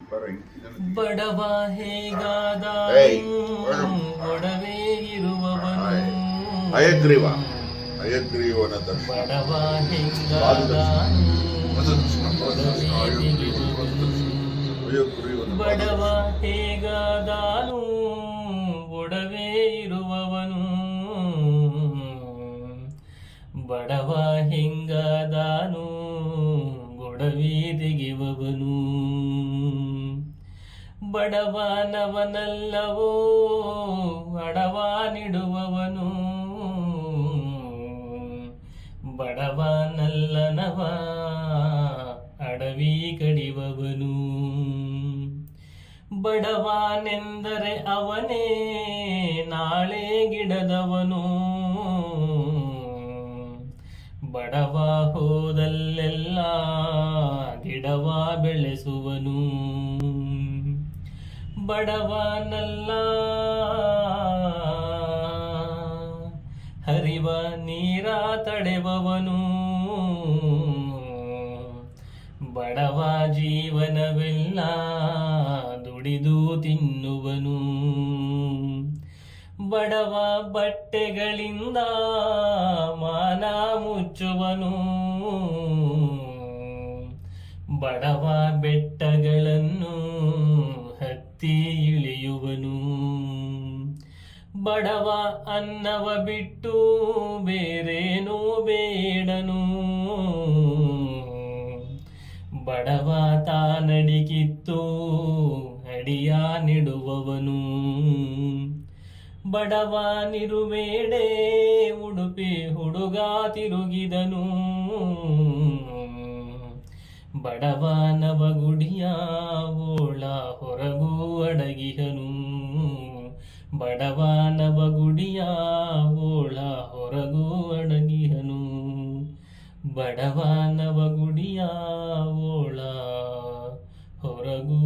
ಬಡವ ಹೇಗಾದನು ಒಡವೆ ಇರುವವನು ಅಯಗ್ರೀವನ ದರ್ಶನ ಬಡವ ಹೆಂಗಾದನು ಒಡವೆ ಇರುವವನು ಬಡವ ಹೇಗಾದನು ಒಡವೆ ಇರುವವನು ಬಡವ ಹೆಂಗಾದನು ಒಡವೆ ತೆಗೆಯುವವನು ಬಡವನವನಲ್ಲವೋ ಅಡವ ನೀಡುವವನು ಬಡವನಲ್ಲನವ ಅಡವಿ ಕಡಿಯುವವನು ಬಡವನೆಂದರೆ ಅವನೇ ನಾಳೆ ಗಿಡದವನು ಬಡವ ಹೋದಲ್ಲೆಲ್ಲ ಗಿಡವ ಬೆಳೆಸುವನು ಬಡವನಲ್ಲ ಹರಿವ ನೀರ ತಡೆವವನು ಬಡವ ಜೀವನವೆಲ್ಲ ದುಡಿದು ತಿನ್ನುವನು ಬಡವ ಬಟ್ಟೆಗಳಿಂದ ಮಾನ ಮುಚ್ಚುವನು ಬಡವ ಬೆಟ್ಟಗಳನ್ನು ಹತ್ತಿ ಇಳಿಯುವನು ಬಡವ ಅನ್ನವ ಬಿಟ್ಟು ಬೇರೇನೂ ಬೇಡನು ಬಡವ ತಾನಡಿಕಿತ್ತು ಅಡಿಯ ನಿಡುವವನು ಬಡವ ನಿರುವೇಡೆ ಉಡುಪಿ ಹುಡುಗ ತಿರುಗಿದನು ಬಡವ ನವಗುಡಿಯ ಓಳ ಹೊರಗೂ ಅಡಗಿಹನು ಬಡವ ನವಗುಡಿಯ ಓಳ ಹೊರಗೂ ಅಡಗಿಹನು ಬಡವ ನವಗುಡಿಯ ಓಳ ಹೊರಗೂ